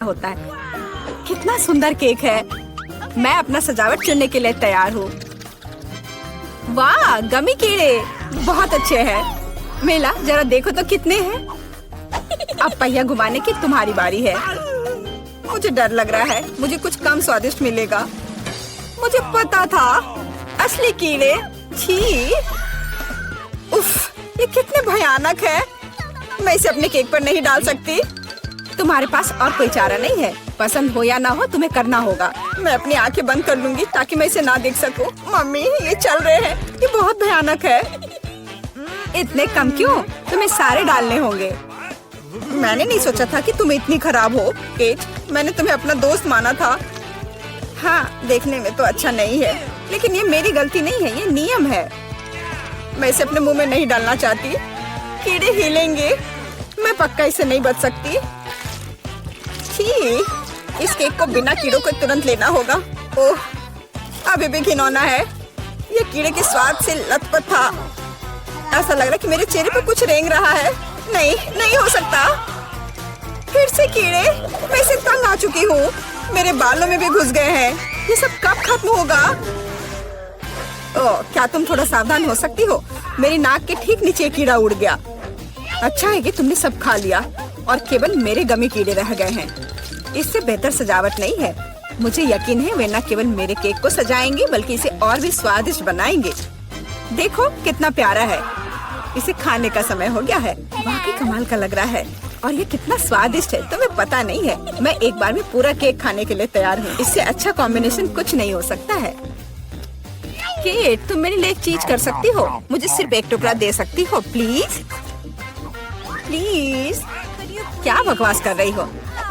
होता है। कितना सुंदर केक है। मैं अपना सजावट चुनने के लिए तैयार हूँ। वाह, गमी कीड़े बहुत अच्छे हैं। मेला जरा देखो तो कितने हैं। अब पहिया घुमाने की तुम्हारी बारी है। मुझे डर लग रहा है, मुझे कुछ कम स्वादिष्ट मिलेगा। मुझे पता था, असली कीड़े। छी, उफ, ये कितने भयानक है। मैं इसे अपने केक पर नहीं डाल सकती। तुम्हारे पास और कोई चारा नहीं है। पसंद हो या ना हो, तुम्हें करना होगा। मैं अपनी आंखें बंद कर लूंगी ताकि मैं इसे ना देख सकूं। मम्मी, ये चल रहे हैं, ये बहुत भयानक है। इतने कम क्यों? तुम्हें सारे डालने होंगे। मैंने नहीं सोचा था कि तुम इतनी खराब हो। केट, मैंने तुम्हें अपना दोस्त माना था। हाँ, देखने में तो अच्छा नहीं है, लेकिन ये मेरी गलती नहीं है, ये नियम है। मैं इसे अपने मुंह में नहीं डालना चाहती। कीड़े हिलेंगे, मैं पक्का इसे नहीं बच सकती। छी, इस केक को बिना कीड़ों को तुरंत लेना होगा। ओह, अभी भी घिनौना है। ये कीड़े के स्वाद से लथपथ था। ऐसा लग रहा है कि मेरे चेहरे पर कुछ रेंग रहा है। नहीं, नहीं हो सकता। फिर से कीड़े। मैं इसे तंग आ चुकी हूँ। मेरे बालों में भी घुस गए हैं। ये सब कब खत्म होगा? ओह, क्या तुम थोड़ा सावधान हो सकती हो? मेरी नाक के ठीक नीचे कीड़ा उड़ गया। अच्छा है कि तुमने सब खा लिया और केवल मेरे गमी कीड़े रह गए हैं। इससे बेहतर सजावट नहीं है। मुझे यकीन है वे न केवल मेरे केक को सजाएंगे बल्कि इसे और भी स्वादिष्ट बनाएंगे। देखो कितना प्यारा है। इसे खाने का समय हो गया है। वाकई कमाल का लग रहा है और ये कितना स्वादिष्ट है, तुम्हें पता नहीं है। मैं एक बार में पूरा केक खाने के लिए तैयार हूँ। इससे अच्छा कॉम्बिनेशन कुछ नहीं हो सकता है। केट, तुम मेरे लिए एक चीज कर सकती हो। मुझे सिर्फ एक टुकड़ा दे सकती हो, प्लीज प्लीज। क्या बकवास कर रही हो?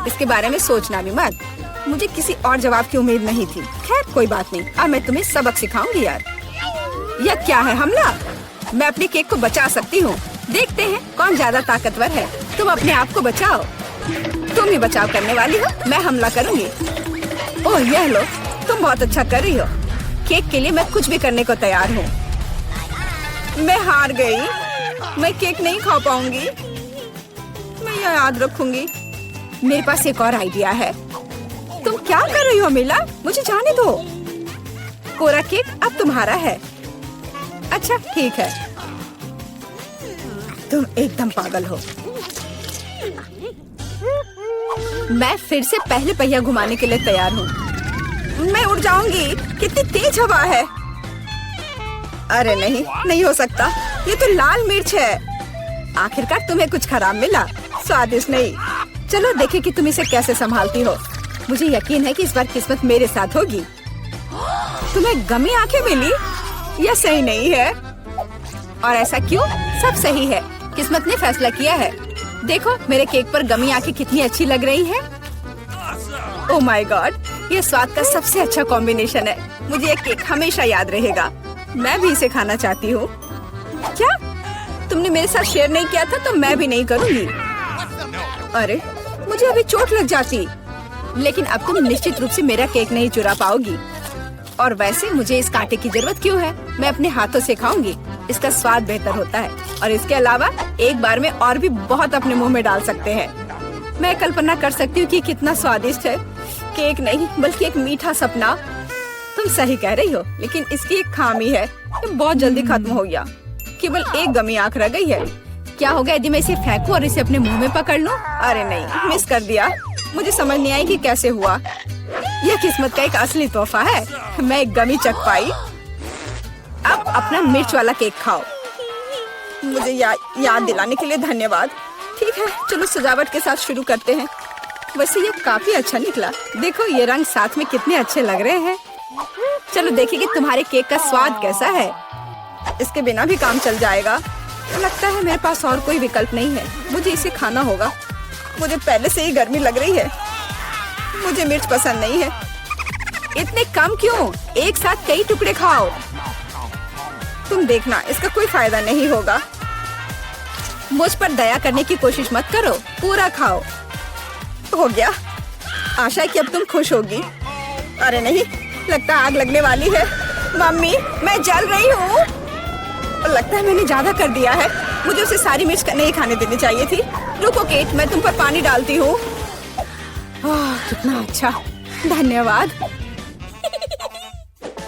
इसके बारे में सोचना भी मत। मुझे किसी और जवाब की उम्मीद नहीं थी। खैर कोई बात नहीं, अब मैं तुम्हें सबक सिखाऊंगी यार। यह क्या है, हमला? मैं अपने केक को बचा सकती हूँ। देखते हैं कौन ज्यादा ताकतवर है। तुम अपने आप को बचाओ। तुम ही बचाव करने वाली हो, मैं हमला करूंगी। ओह, यह लो, तुम बहुत अच्छा कर रही हो। केक के लिए मैं कुछ भी करने को तैयार हूँ। मैं हार गई। मैं केक नहीं खा पाऊंगी। मैं यह याद रखूंगी। मेरे पास एक और आइडिया है। तुम क्या कर रही हो मिला? मुझे जाने दो। कोरा केक अब तुम्हारा है। अच्छा ठीक है। तुम एकदम पागल हो। मैं फिर से पहले पहिया घुमाने के लिए तैयार हूँ। मैं उड़ जाऊंगी। कितनी तेज हवा है। अरे नहीं, नहीं हो सकता। ये तो लाल मिर्च है। आखिरकार तुम्हें कुछ खराब मिला, स्वादिष्ट नहीं। चलो देखें कि तुम इसे कैसे संभालती हो। मुझे यकीन है कि इस बार किस्मत मेरे साथ होगी। तुम्हें गमी आंखें मिली? यह सही नहीं है। और ऐसा क्यों? सब सही है। किस्मत ने फैसला किया है। देखो मेरे केक पर गमी आंखें कितनी अच्छी लग रही हैं। ओह माय गॉड, ये स्वाद का सबसे अच्छा कॉम्बिनेशन है। मुझे ये केक हमेशा याद रहेगा। मैं भी इसे खाना चाहती हूँ। क्या तुमने मेरे साथ शेयर नहीं किया था तो मैं भी नहीं करूँगी। अरे मुझे अभी चोट लग जाती। लेकिन अब तुम निश्चित रूप से मेरा केक नहीं चुरा पाओगी। और वैसे मुझे इस कांटे की जरूरत क्यों है? मैं अपने हाथों से खाऊंगी। इसका स्वाद बेहतर होता है और इसके अलावा एक बार में और भी बहुत अपने मुंह में डाल सकते हैं। मैं कल्पना कर सकती हूँ कि कितना स्वादिष्ट है। केक नहीं बल्कि एक मीठा सपना। तुम सही कह रही हो, लेकिन इसकी एक खामी है। ये बहुत जल्दी खत्म हो गया। केवल एक गमी आंख रह गई है। क्या होगा यदि मैं इसे फेंकूं और इसे अपने मुंह में पकड़ लूं? अरे नहीं, मिस कर दिया। मुझे समझ नहीं आई कि कैसे हुआ। यह किस्मत का एक असली तोहफा है। मैं एक गमी चख पाई। अब अपना मिर्च वाला केक खाओ। मुझे याद दिलाने के लिए धन्यवाद। ठीक है, चलो सजावट के साथ शुरू करते हैं। वैसे ये काफी अच्छा निकला। देखो ये रंग साथ में कितने अच्छे लग रहे हैं। चलो देखिए कि तुम्हारे केक का स्वाद कैसा है। इसके बिना भी काम चल जाएगा। लगता है मेरे पास और कोई विकल्प नहीं है। मुझे इसे खाना होगा। मुझे पहले से ही गर्मी लग रही है। मुझे मिर्च पसंद नहीं है। इतने कम क्यों? एक साथ कई टुकड़े खाओ। तुम देखना, इसका कोई फायदा नहीं होगा। मुझ पर दया करने की कोशिश मत करो, पूरा खाओ। हो गया। आशा है कि अब तुम खुश होगी। अरे नहीं, लगता है आग लगने वाली है। मम्मी, मैं जल रही हूँ। लगता है मैंने ज्यादा कर दिया है। मुझे उसे सारी मिर्च नहीं खाने देनी चाहिए थी। रुको केट, मैं तुम पर पानी डालती हूँ। कितना अच्छा, धन्यवाद।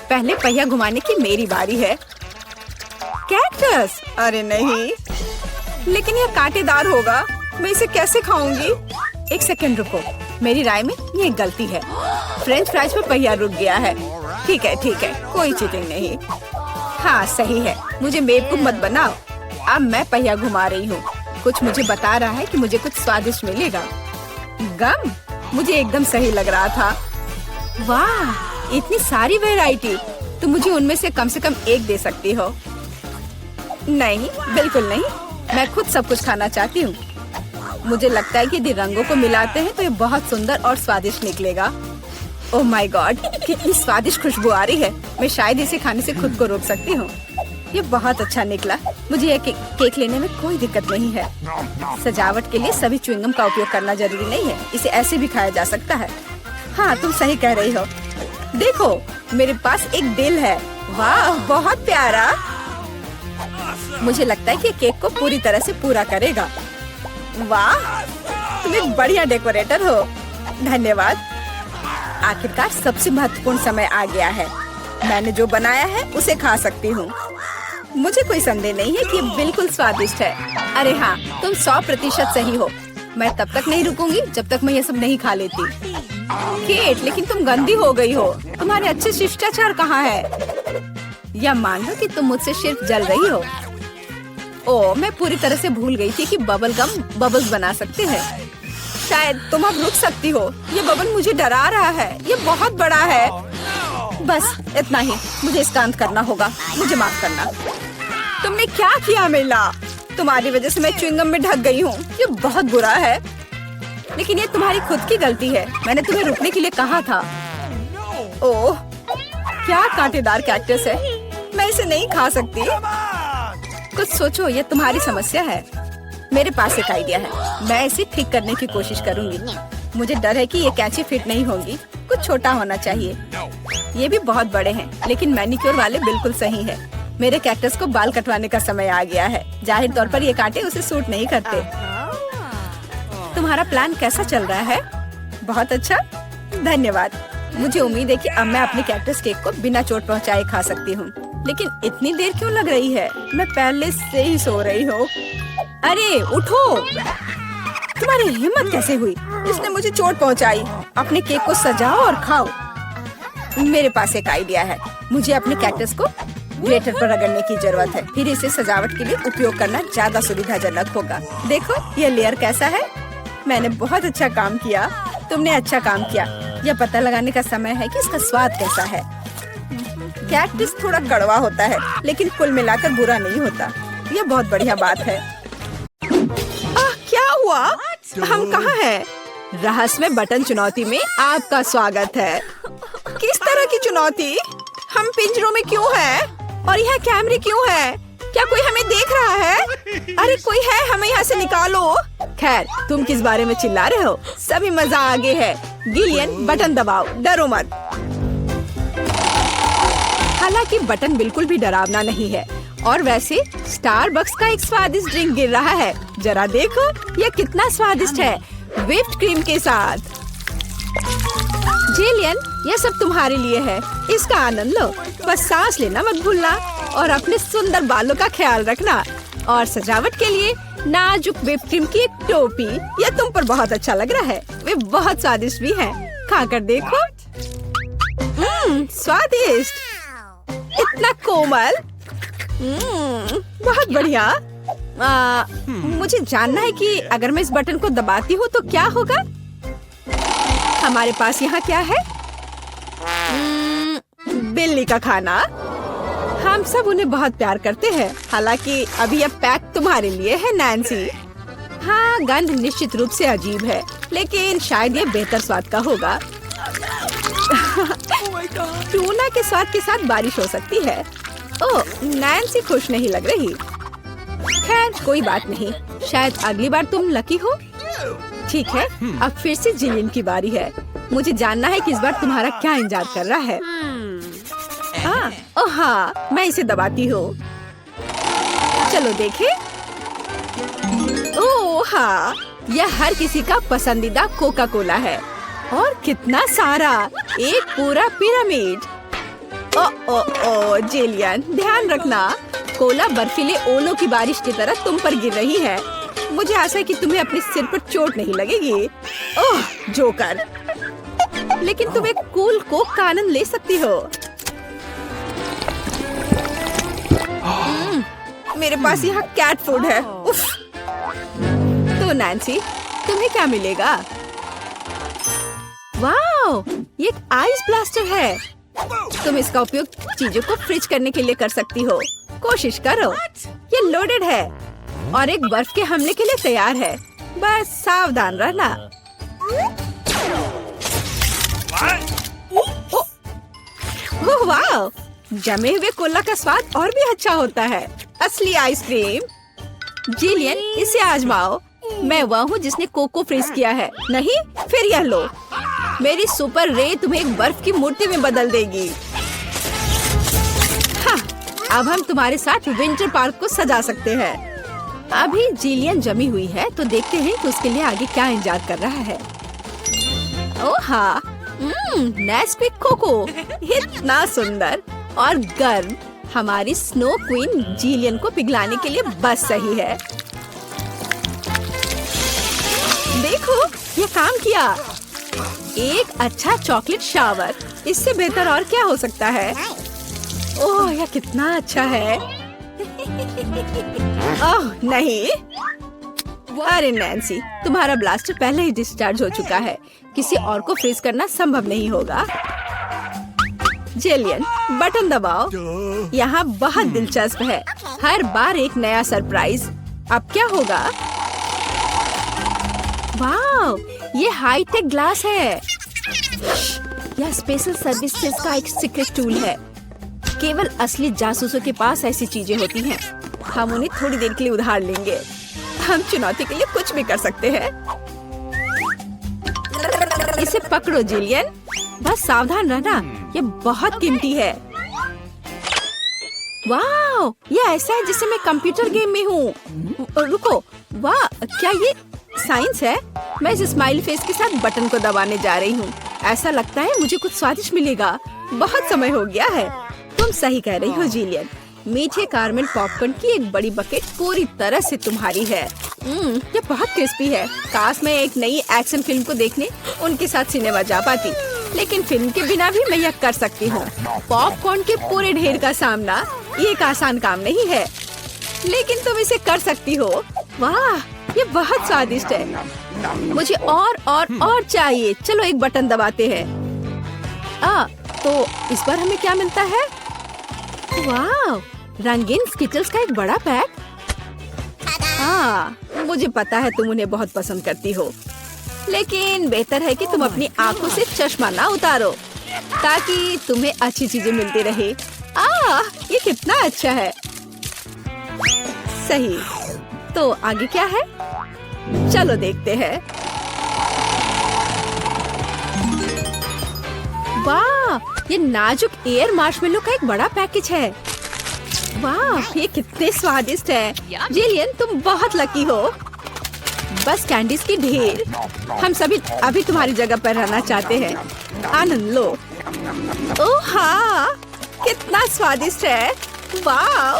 पहले पहिया घुमाने की मेरी बारी है। कैक्टस, अरे नहीं, लेकिन यह कांटेदार होगा, मैं इसे कैसे खाऊंगी? एक सेकंड रुको, मेरी राय में ये एक गलती है। फ्रेंच फ्राइज पर पहिया रुक गया है। ठीक है, कोई चीटिंग नहीं। हाँ सही है, मुझे बेवकूफ मत बनाओ। अब मैं पहिया घुमा रही हूँ। कुछ मुझे बता रहा है कि मुझे कुछ स्वादिष्ट मिलेगा। गम, मुझे एकदम सही लग रहा था। वाह, इतनी सारी वैरायटी, तुम मुझे उनमें से कम एक दे सकती हो। नहीं, बिल्कुल नहीं, मैं खुद सब कुछ खाना चाहती हूँ। मुझे लगता है कि यदि रंगों को मिलाते हैं तो ये बहुत सुंदर और स्वादिष्ट निकलेगा। ओह माय गॉड, कितनी स्वादिष्ट खुशबू आ रही है। मैं शायद इसे खाने से खुद को रोक सकती हूँ। ये बहुत अच्छा निकला। मुझे ये केक लेने में कोई दिक्कत नहीं है। सजावट के लिए सभी च्युइंगम का उपयोग करना जरूरी नहीं है, इसे ऐसे भी खाया जा सकता है। हाँ, तुम सही कह रही हो। देखो, मेरे पास एक दिल है। वाह, बहुत प्यारा। मुझे लगता है कि केक को पूरी तरह से पूरा करेगा। वाह, तुम एक बढ़िया डेकोरेटर हो। धन्यवाद। आखिरकार सबसे महत्वपूर्ण समय आ गया है। मैंने जो बनाया है उसे खा सकती हूँ। मुझे कोई संदेह नहीं है कि ये बिल्कुल स्वादिष्ट है। अरे हाँ, तुम 100% सही हो। मैं तब तक नहीं रुकूंगी जब तक मैं ये सब नहीं खा लेती। केट, लेकिन तुम गंदी हो गई हो। तुम्हारे अच्छे शिष्टाचार कहाँ है? या मान लो कि तुम मुझसे सिर्फ जल रही हो। ओह, मैं पूरी तरह से भूल गई थी कि बबल गम बबल्स बना सकते हैं। शायद तुम अब रुक सकती हो। ये बबल मुझे डरा रहा है। ये बहुत बड़ा है। बस इतना ही, मुझे इसका अंत करना होगा। मुझे माफ करना। तुमने क्या किया मिला? तुम्हारी वजह से मैं च्युइंगम में ढक गई हूँ। ये बहुत बुरा है, लेकिन ये तुम्हारी खुद की गलती है। मैंने तुम्हें रुकने के लिए कहा था। ओह, क्या कांटेदार कैक्टस है। मैं इसे नहीं खा सकती। कुछ सोचो, ये तुम्हारी समस्या है। मेरे पास एक आइडिया है। मैं इसे ठीक करने की कोशिश करूंगी। मुझे डर है कि ये कैंची फिट नहीं होगी। कुछ छोटा होना चाहिए। ये भी बहुत बड़े हैं, लेकिन मैनिक्योर वाले बिल्कुल सही है। मेरे कैक्टस को बाल कटवाने का समय आ गया है। जाहिर तौर पर ये कांटे उसे सूट नहीं करते। तुम्हारा प्लान कैसा चल रहा है? बहुत अच्छा, धन्यवाद। मुझे उम्मीद है कि अब मैं अपने कैक्टस केक को बिना चोट पहुंचाए खा सकती हूँ। लेकिन इतनी देर क्यों लग रही है? मैं पहले से ही सो रही हूँ। अरे उठो, तुम्हारी हिम्मत कैसे हुई? इसने मुझे चोट पहुंचाई। अपने केक को सजाओ और खाओ। मेरे पास एक आइडिया है। मुझे अपने कैक्टस को ग्रेटर पर रगड़ने की जरूरत है। फिर इसे सजावट के लिए उपयोग करना ज्यादा सुविधाजनक होगा। देखो ये लेयर कैसा है। मैंने बहुत अच्छा काम किया। तुमने अच्छा काम किया। यह पता लगाने का समय है कि इसका स्वाद कैसा है। कैक्टस थोड़ा कड़वा होता है, लेकिन कुल मिलाकर बुरा नहीं होता। यह बहुत बढ़िया बात है। क्या हुआ? हम कहाँ हैं? रहस्यमय बटन चुनौती में आपका स्वागत है। किस तरह की चुनौती? हम पिंजरों में क्यों हैं? और यहाँ कैमरे क्यों हैं? क्या कोई हमें देख रहा है? अरे कोई है, हमें यहाँ से निकालो। खैर, तुम किस बारे में चिल्ला रहे हो? सभी मजा आगे है। गिलियन, बटन दबाओ, डरो मत। हालांकि बटन बिल्कुल भी डरावना नहीं है। और वैसे स्टारबक्स का एक स्वादिष्ट ड्रिंक गिर रहा है। जरा देखो, यह कितना स्वादिष्ट है, व्हिप्ड क्रीम के साथ। जिलियन, यह सब तुम्हारे लिए है। इसका आनंद लो। बस सांस लेना मत भूलना और अपने सुंदर बालों का ख्याल रखना। और सजावट के लिए नाजुक व्हिप्ड क्रीम की एक टोपी। यह तुम पर बहुत अच्छा लग रहा है। वे बहुत स्वादिष्ट भी हैं। खाकर देखो। स्वादिष्ट, इतना कोमल। बहुत बढ़िया। मुझे जानना है कि अगर मैं इस बटन को दबाती हूँ तो क्या होगा। हमारे पास यहाँ क्या है? बिल्ली का खाना। हम सब उन्हें बहुत प्यार करते हैं। हालांकि अभी यह पैक तुम्हारे लिए है नैन्सी। हाँ, गंध निश्चित रूप से अजीब है, लेकिन शायद ये बेहतर स्वाद का होगा। टूना के स्वाद के साथ बारिश हो सकती है। ओह, नैन्सी खुश नहीं लग रही। खैर कोई बात नहीं, शायद अगली बार तुम लकी हो। ठीक है, अब फिर से जिलियन की बारी है। मुझे जानना है कि इस बार तुम्हारा क्या इंतजार कर रहा है। ओह हाँ, मैं इसे दबाती हूँ। चलो देखें। ओह हाँ, यह हर किसी का पसंदीदा कोका कोला है। और कितना सारा, एक पूरा पिरामिड। ओ ओ ओ जिलियन, ध्यान रखना, कोला बर्फीले ओलों की बारिश की तरह तुम पर गिर रही है। मुझे आशा है कि तुम्हें अपने सिर पर चोट नहीं लगेगी। ओह जोकर, लेकिन तुम एक कूल कोक का आनंद ले सकती हो। मेरे पास यहाँ कैट फूड है। उफ। तो नैन्सी, तुम्हें क्या मिलेगा? वाओ, ये एक आइस ब्लास्टर है। तुम इसका उपयोग चीजों को फ्रीज करने के लिए कर सकती हो। कोशिश करो। ये लोडेड है और एक बर्फ के हमले के लिए तैयार है। बस सावधान रहना। ओह वाह, जमे हुए कोला का स्वाद और भी अच्छा होता है। असली आइसक्रीम। जिलियन, इसे आजमाओ। मैं वह हूँ जिसने कोको फ्रीज किया है। नहीं, फिर यह लो। मेरी सुपर रे तुम्हें एक बर्फ की मूर्ति में बदल देगी। हाँ, अब हम तुम्हारे साथ विंटर पार्क को सजा सकते हैं। अभी जिलियन जमी हुई है, तो देखते हैं कि उसके लिए आगे क्या इंतजार कर रहा है। ओह हाँ, नेस्क्विक कोको, इतना सुंदर और गर्म। हमारी स्नो क्वीन जिलियन को पिघलाने के लिए बस सही है। देखो, ये काम किया। एक अच्छा चॉकलेट शावर, इससे बेहतर और क्या हो सकता है? ओह, यह कितना अच्छा है। ओह नहीं, अरे नैन्सी, तुम्हारा ब्लास्टर पहले ही डिस्चार्ज हो चुका है। किसी और को फ्रीज करना संभव नहीं होगा। जिलियन, बटन दबाओ। यहाँ बहुत दिलचस्प है। हर बार एक नया सरप्राइज। अब क्या होगा? वाओ, ये हाईटेक ग्लास है। यह स्पेशल सर्विसेज का एक सीक्रेट टूल है। केवल असली जासूसों के पास ऐसी चीजें होती हैं। हम उन्हें थोड़ी देर के लिए उधार लेंगे। हम चुनौती के लिए कुछ भी कर सकते हैं। इसे पकड़ो जिलियन, बस सावधान रहना, ये बहुत कीमती है। वाह, ये ऐसा है जैसे मैं कंप्यूटर गेम में हूँ। रुको, वाह, क्या ये साइंस है? मैं इस स्माइल फेस के साथ बटन को दबाने जा रही हूँ। ऐसा लगता है मुझे कुछ स्वादिष्ट मिलेगा। बहुत समय हो गया है। तुम सही कह रही हो जिलियन। मीठे कारमेल पॉपकॉर्न की एक बड़ी बकेट पूरी तरह से तुम्हारी है। ये बहुत क्रिस्पी है। काश मैं एक नई एक्शन फिल्म को देखने उनके साथ सिनेमा जा पाती, लेकिन फिल्म के बिना भी मैं यह कर सकती हूँ। पॉपकॉर्न के पूरे ढेर का सामना ये एक आसान काम नहीं है, लेकिन तुम इसे कर सकती हो। वाह, ये बहुत स्वादिष्ट है। मुझे और चाहिए। चलो एक बटन दबाते हैं। तो इस बार हमें क्या मिलता है? वाह, रंगीन स्किटल्स का एक बड़ा पैक। मुझे पता है तुम उन्हें बहुत पसंद करती हो, लेकिन बेहतर है कि तुम अपनी आंखों से चश्मा ना उतारो, ताकि तुम्हें अच्छी चीजें मिलती रहे। ये कितना अच्छा है। सही। तो आगे क्या है? चलो देखते हैं। वाह, ये नाजुक एयर मार्शमेलो का एक बड़ा पैकेज है। वाह, ये कितने स्वादिष्ट है। जिलियन, तुम बहुत लकी हो। बस कैंडीज की ढेर। हम सभी अभी तुम्हारी जगह पर रहना चाहते हैं। आनंद लो। ओह हाँ, कितना स्वादिष्ट है। वाह,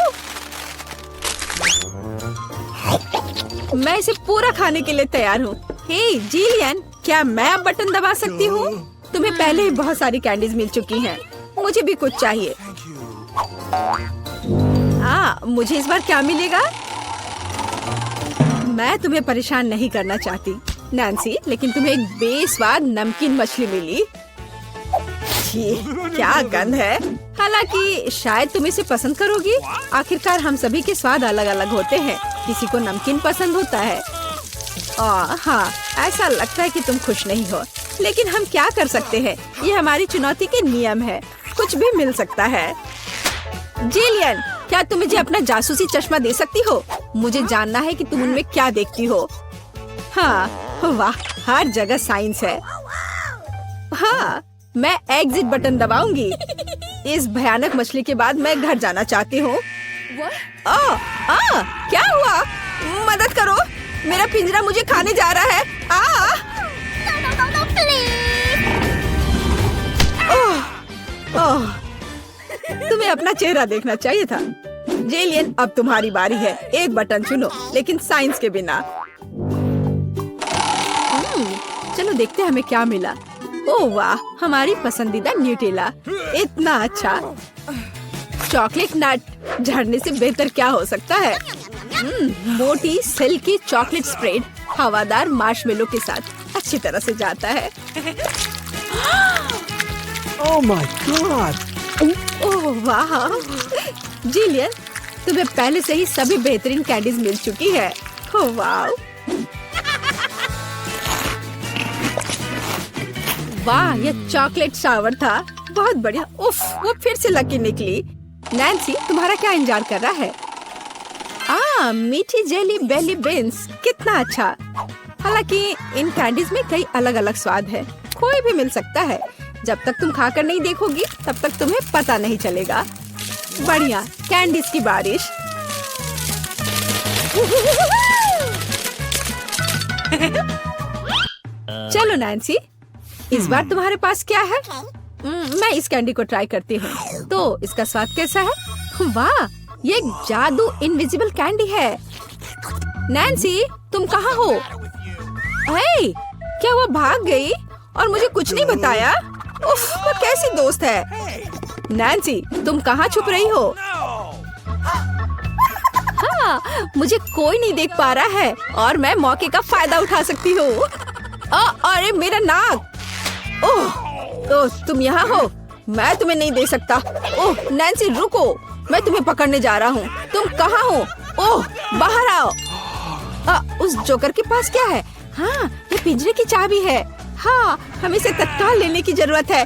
मैं इसे पूरा खाने के लिए तैयार हूँ। हे जिलियन, क्या मैं अब बटन दबा सकती हूँ? तुम्हें पहले ही बहुत सारी कैंडीज मिल चुकी हैं। मुझे भी कुछ चाहिए। मुझे इस बार क्या मिलेगा? मैं तुम्हें परेशान नहीं करना चाहती नैन्सी, लेकिन तुम्हें एक बेस्वाद नमकीन मछली मिली। क्या गंध है। हालांकि शायद तुम इसे पसंद करोगी। आखिरकार हम सभी के स्वाद अलग अलग होते हैं। किसी को नमकीन पसंद होता है। हाँ, ऐसा लगता है कि तुम खुश नहीं हो, लेकिन हम क्या कर सकते हैं? ये हमारी चुनौती के नियम है। कुछ भी मिल सकता है। जिलियन, क्या तुम मुझे अपना जासूसी चश्मा दे सकती हो? मुझे जानना है कि तुम उनमें क्या देखती हो। हाँ, वाह, हर जगह साइंस है। हाँ, मैं एग्जिट बटन दबाऊंगी। इस भयानक मछली के बाद मैं घर जाना चाहती हूँ। क्या हुआ? मदद करो, मेरा पिंजरा मुझे खाने जा रहा है। No, please. अपना चेहरा देखना चाहिए था। जेलियन, अब तुम्हारी बारी है। एक बटन चुनो, लेकिन साइंस के बिना। चलो देखते हैं हमें क्या मिला। ओह वाह, हमारी पसंदीदा न्यूटेला। इतना अच्छा। चॉकलेट नट, झड़ने से बेहतर क्या हो सकता है। मोटी सिल्की चॉकलेट स्प्रेड हवादार मार्शमेलो के साथ अच्छी तरह से जाता है। Oh my God! ओह वाह, जिलियन, तुम्हें पहले से ही सभी बेहतरीन कैंडीज मिल चुकी है। ओह वाह, वाह, ये चॉकलेट शावर था। बहुत बढ़िया। उफ, वो फिर से लकी निकली। नैन्सी, तुम्हारा क्या इंतजार कर रहा है? मीठी जेली बेली बीन्स, कितना अच्छा। हालांकि इन कैंडीज में कई अलग अलग स्वाद है। कोई भी मिल सकता है। जब तक तुम खाकर नहीं देखोगी तब तक तुम्हें पता नहीं चलेगा। बढ़िया, कैंडीज की बारिश। चलो नैन्सी, इस बार तुम्हारे पास क्या है? मैं इस कैंडी को ट्राई करती हूँ। तो इसका स्वाद कैसा है? वाह, ये एक जादू इनविजिबल कैंडी है। नैन्सी, तुम कहाँ हो? हे, क्या वो भाग गई और मुझे कुछ नहीं बताया? उफ, वो कैसी दोस्त है। नैन्सी, तुम कहाँ छुप रही हो? हाँ, मुझे कोई नहीं देख पा रहा है और मैं मौके का फायदा उठा सकती हूँ। अरे मेरा नाक। ओह, तुम यहाँ हो? मैं तुम्हें नहीं दे सकता। ओह नैन्सी, रुको, मैं तुम्हें पकड़ने जा रहा हूँ। तुम कहाँ हो? ओह, बाहर आओ। उस जोकर के पास क्या है? हाँ, ये पिंजरे की चाबी है। हाँ, हमें इसे तत्काल लेने की जरूरत है।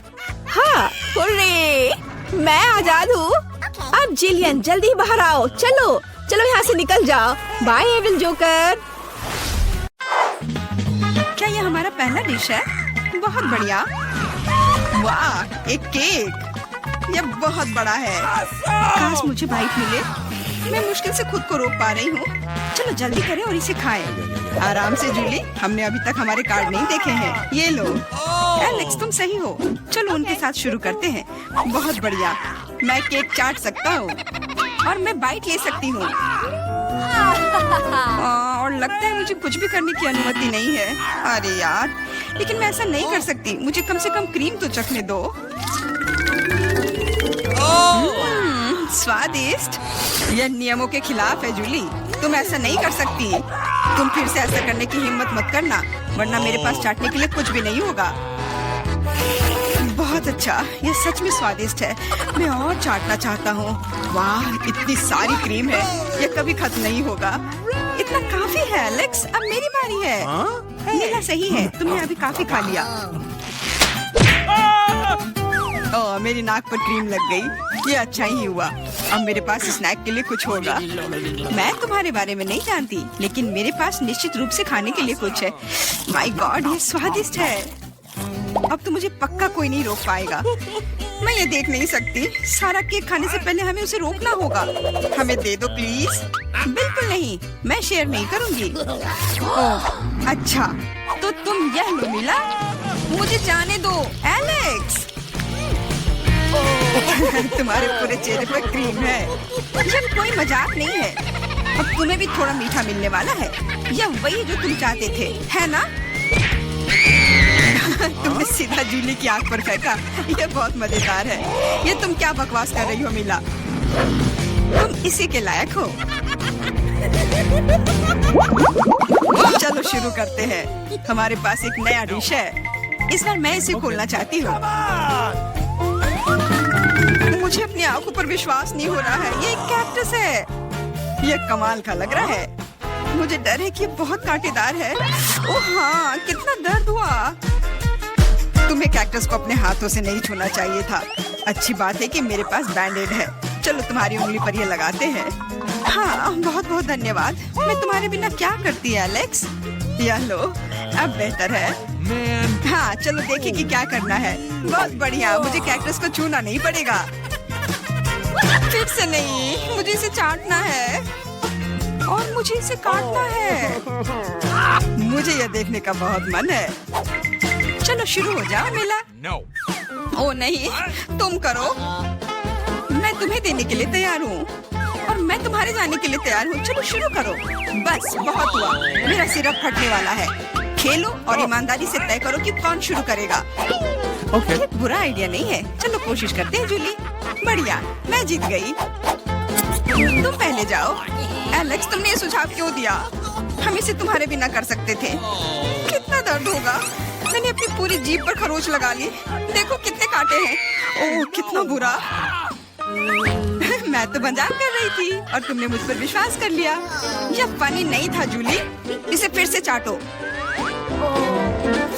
हाँ, हुर्रे, मैं आजाद हूँ। अब जिलियन, जल्दी बाहर आओ। चलो चलो, यहाँ से निकल जाओ। Bye evil joker. क्या ये हमारा पहला डिश है? बहुत बढ़िया। वाह, एक केक। ये बहुत बड़ा है। काश मुझे बाइट मिले। मैं मुश्किल से खुद को रोक पा रही हूँ। चलो जल्दी करें और इसे खाएं। आराम से जूली, हमने अभी तक हमारे कार्ड नहीं देखे हैं। ये लो। एलेक्स, तुम सही हो। चलो उनके साथ शुरू करते हैं। बहुत बढ़िया। मैं केक चाट सकता हूँ और मैं बाइट ले सकती हूँ। और लगता है मुझे कुछ भी करने की अनुमति नहीं है। अरे यार, लेकिन मैं ऐसा नहीं कर सकती। मुझे कम से कम क्रीम तो चखने दो। स्वादिष्ट। यह नियमों के खिलाफ है जूली, तुम ऐसा नहीं कर सकती। तुम फिर से ऐसा करने की हिम्मत मत करना, वरना मेरे पास चाटने के लिए कुछ भी नहीं होगा। बहुत अच्छा, यह सच में स्वादिष्ट है। मैं और चाटना चाहता हूँ। वाह, इतनी सारी क्रीम है, यह कभी खत्म नहीं होगा। इतना काफी है एलेक्स, अब मेरी बारी है। मेरा सही है, तुमने अभी काफी खा लिया। ओह, मेरी नाक पर क्रीम लग गई। ये अच्छा ही हुआ। अब मेरे पास स्नैक के लिए कुछ होगा। मैं तुम्हारे बारे में नहीं जानती, लेकिन मेरे पास निश्चित रूप से खाने के लिए कुछ है। माय गॉड, ये स्वादिष्ट है। अब तो मुझे पक्का कोई नहीं रोक पाएगा। मैं ये देख नहीं सकती। सारा केक खाने से पहले हमें उसे रोकना होगा। हमें दे दो प्लीज। बिल्कुल नहीं, मैं शेयर नहीं करूंगी। ओह, अच्छा, तो तुम यह लो मिला। मुझे जाने दो एलेक्स। तुम्हारे पूरे चेहरे पर क्रीम है। यह कोई मजाक नहीं है। अब तुम्हें भी थोड़ा मीठा मिलने वाला है। यह वही जो तुम चाहते थे, है ना? तुमने सीधा जूली की आंख पर फेंका। यह बहुत मजेदार है। ये तुम क्या बकवास कर रही हो मिला? तुम इसी के लायक हो। चलो शुरू करते हैं। हमारे पास एक नया डिश है। इस बार मैं इसे खोलना चाहती हूँ। मुझे अपनी आंखों पर विश्वास नहीं हो रहा है। ये एक कैक्टस है। यह कमाल का लग रहा है। मुझे डर है कि ये बहुत कांटेदार है। ओह हाँ, कितना दर्द हुआ। तुम्हें कैक्टस को अपने हाथों से नहीं छूना चाहिए था। अच्छी बात है कि मेरे पास बैंडेड है। चलो तुम्हारी उंगली पर ये लगाते हैं। हाँ, बहुत बहुत धन्यवाद। मैं तुम्हारे बिना क्या करती है एलेक्स? यह लो, अब बेहतर है। हाँ, चलो देखें कि क्या करना है। बहुत बढ़िया, मुझे कैक्टस को छूना नहीं पड़ेगा। फिर से नहीं, मुझे इसे चाटना है और मुझे इसे काटना है। मुझे यह देखने का बहुत मन है। चलो शुरू हो जाओ मिला। No. ओ नहीं, तुम करो। मैं तुम्हें देने के लिए तैयार हूँ और मैं तुम्हारे जाने के लिए तैयार हूँ। चलो शुरू करो। बस बहुत हुआ, मेरा सिर अब फटने वाला है। खेलो और ईमानदारी से तय करो कि कौन शुरू करेगा। Okay. बुरा आइडिया नहीं है, चलो कोशिश करते हैं जूली। बढ़िया, मैं जीत गई। तुम पहले जाओ। एलेक्स, तुमने ये सुझाव क्यों दिया? हम इसे तुम्हारे बिना कर सकते थे। कितना दर्द होगा। मैंने अपनी पूरी जीभ पर खरोच लगा ली। देखो कितने कांटे हैं। ओह कितना बुरा। मैं तो मजाक कर रही थी और तुमने मुझ पर विश्वास कर लिया। यह फनी नहीं था जूली। इसे फिर से चाटो।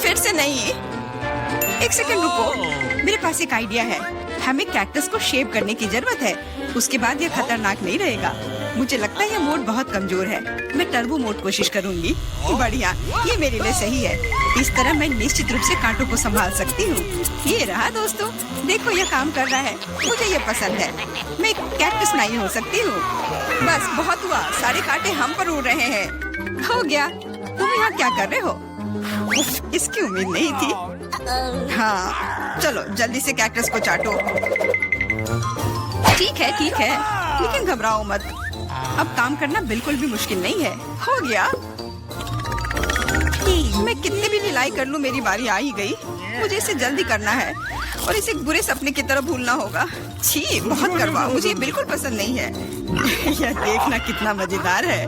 फिर से नहीं। एक सेकंड रुको, मेरे पास एक आइडिया है। हमें कैक्टस को शेप करने की जरूरत है। उसके बाद यह खतरनाक नहीं रहेगा। मुझे लगता है यह मोड बहुत कमजोर है। मैं टर्बो मोड कोशिश करूंगी। बढ़िया, ये मेरे लिए सही है। इस तरह मैं निश्चित रूप से कांटों को संभाल सकती हूँ। ये रहा दोस्तों, देखो यह काम कर रहा है। मुझे ये पसंद है। मैं एक कैक्टस नहीं हो सकती हूँ। बस बहुत हुआ, सारे कांटे हम पर उड़ रहे हैं। हो गया। तुम यहाँ क्या कर रहे हो? उफ, इसकी उम्मीद नहीं थी। हाँ, चलो जल्दी से कैक्टस को चाटो। ठीक है, लेकिन घबराओ मत। अब काम करना बिल्कुल भी मुश्किल नहीं है। हो गया। मैं कितने भी ढिलाई कर लूं, मेरी बारी आ ही गई। मुझे इसे जल्दी करना है और इसे एक बुरे सपने की तरह भूलना होगा। छी, बहुत करवाओ, मुझे ये बिल्कुल पसंद नहीं है। यह देखना कितना मजेदार है।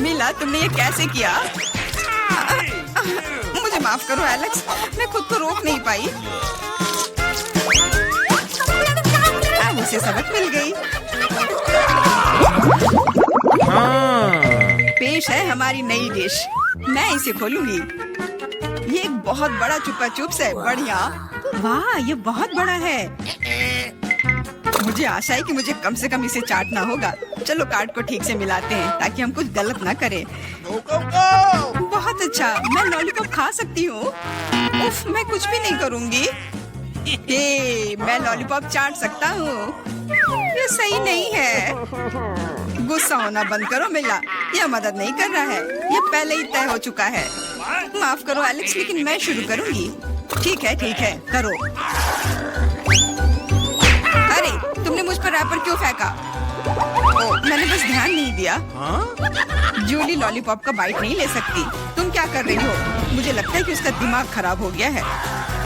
मिला, तुमने ये कैसे किया? मुझे माफ करो एलेक्स, मैं खुद को रोक नहीं पाई। अब उसे सबक मिल गई। पेश है हमारी नई डिश। मैं इसे खोलूंगी। ये एक बहुत बड़ा चुपा चुप्स है। बढ़िया। वाह, ये बहुत बड़ा है। मुझे आशा है कि मुझे कम से कम इसे चाटना होगा। चलो कार्ड को ठीक से मिलाते हैं ताकि हम कुछ गलत ना करें। बहुत अच्छा, मैं लॉलीपॉप खा सकती हूँ। उफ, मैं कुछ भी नहीं करूँगी। मैं लॉलीपॉप चाट सकता हूँ। ये सही नहीं है। गुस्सा होना बंद करो मिला, यह मदद नहीं कर रहा है। यह पहले ही तय हो चुका है। माफ करो एलेक्स, लेकिन मैं शुरू करूँगी। ठीक है, करो। अरे, तुमने मुझ पर रैपर क्यों फेंका? मैंने बस ध्यान नहीं दिया। जूली लॉलीपॉप का बाइट नहीं ले सकती। तुम क्या कर रही हो? मुझे लगता है कि उसका दिमाग खराब हो गया है।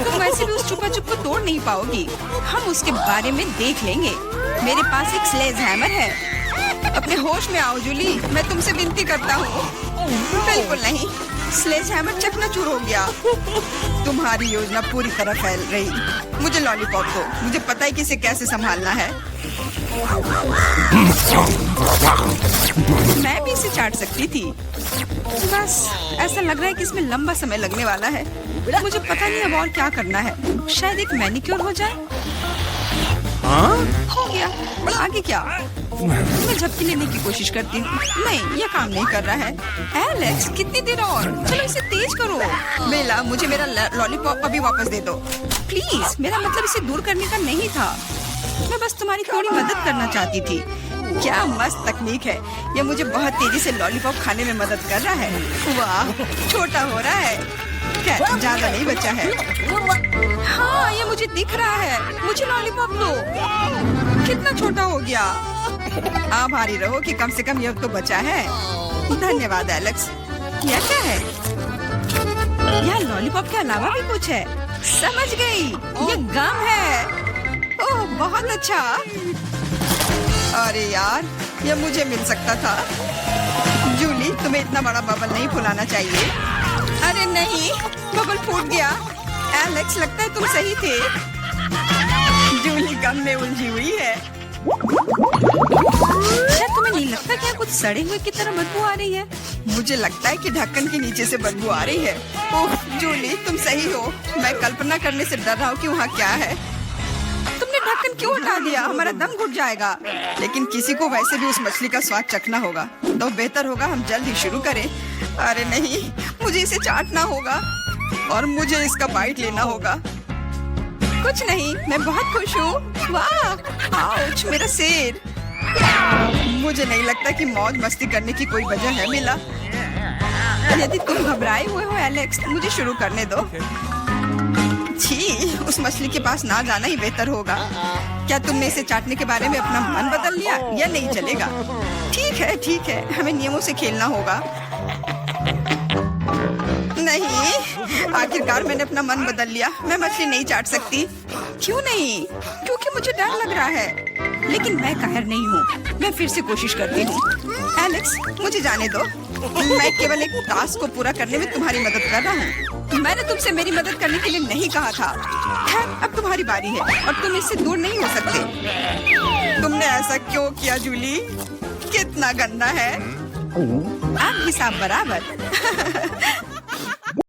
तुम वैसे भी उस चुपा चुप को तोड़ नहीं पाओगी। हम उसके बारे में देख लेंगे। मेरे पास एक स्लेज हैमर है। अपने होश में आओ जूली, मैं तुमसे विनती करता हूँ। बिल्कुल नहीं, स्लेज हैमर चकनाचूर हो गया। तुम्हारी योजना पूरी तरह फैल रही। मुझे लॉलीपॉप दो, मुझे पता है कि इसे कैसे संभालना है। मैं भी इसे चाट सकती थी। बस ऐसा लग रहा है कि इसमें लंबा समय लगने वाला है। मुझे पता नहीं अब और क्या करना है। शायद एक मैनिक्योर हो जाए। हो गया। आगे क्या? मैं झपकी लेने की कोशिश करती हूँ। नहीं, यह काम नहीं कर रहा है। एलेक्स, कितनी देर और? चलो इसे तेज करो। बेला, मुझे मेरा लॉलीपॉप अभी वापस दे दो प्लीज। मेरा मतलब इसे दूर करने का नहीं था। मैं बस तुम्हारी थोड़ी मदद करना चाहती थी। क्या मस्त तकनीक है। यह मुझे बहुत तेजी से लॉलीपॉप खाने में मदद कर रहा है। वाह, छोटा हो रहा है। क्या ज्यादा नहीं बचा है? हाँ, ये मुझे दिख रहा है। मुझे लॉलीपॉप दो। कितना छोटा हो गया। आभारी रहो कि कम से कम यह तो बचा है। धन्यवाद एलेक्स। यह क्या है? यह लॉलीपॉप के अलावा भी कुछ है। समझ गई, ये गम है। ओह, बहुत अच्छा। अरे यार, यह मुझे मिल सकता था। जूली, तुम्हें इतना बड़ा बबल नहीं फुलाना चाहिए। अरे नहीं, बबल फूट गया। एलेक्स, लगता है तुम सही थे। जूली गम में उलझी हुई है। क्या तुम्हें नहीं लगता क्या कुछ सड़े हुए की तरह बदबू आ रही है? मुझे लगता है कि ढक्कन के नीचे से बदबू आ रही है। ओह जूली, तुम सही हो। मैं कल्पना करने से डर रहा हूँ कि वहाँ क्या है। तुमने ढक्कन क्यों हटा दिया? हमारा दम घुट जाएगा। लेकिन किसी को वैसे भी उस मछली का स्वाद चखना होगा, तो बेहतर होगा हम जल्द ही शुरू करें। अरे नहीं, मुझे इसे चाटना होगा और मुझे इसका बाइट लेना होगा। कुछ नहीं, मैं बहुत खुश हूँ। वाह, आउच, मेरा सिर। मुझे नहीं लगता कि मौज मस्ती करने की कोई वजह है मिला। यदि तुम घबराए हुए हो एलेक्स, मुझे शुरू करने दो। छी, उस मछली के पास ना जाना ही बेहतर होगा। क्या तुमने इसे चाटने के बारे में अपना मन बदल लिया या नहीं चलेगा? ठीक है, हमें नियमों से खेलना होगा। नहीं, आखिरकार मैंने अपना मन बदल लिया। मैं मछली नहीं चाट सकती। क्यों नहीं? क्योंकि मुझे डर लग रहा है। लेकिन मैं कायर नहीं हूँ। मैं फिर से कोशिश करती हूँ। एलेक्स, मुझे जाने दो। मैं केवल एक टास्क को पूरा करने में तुम्हारी मदद कर रहा हूँ। मैंने तुमसे मेरी मदद करने के लिए नहीं कहा था। खैर, अब तुम्हारी बारी है और तुम इससे दूर नहीं हो सकते। तुमने ऐसा क्यों किया जूली? कितना गंदा है। अब हिसाब बराबर।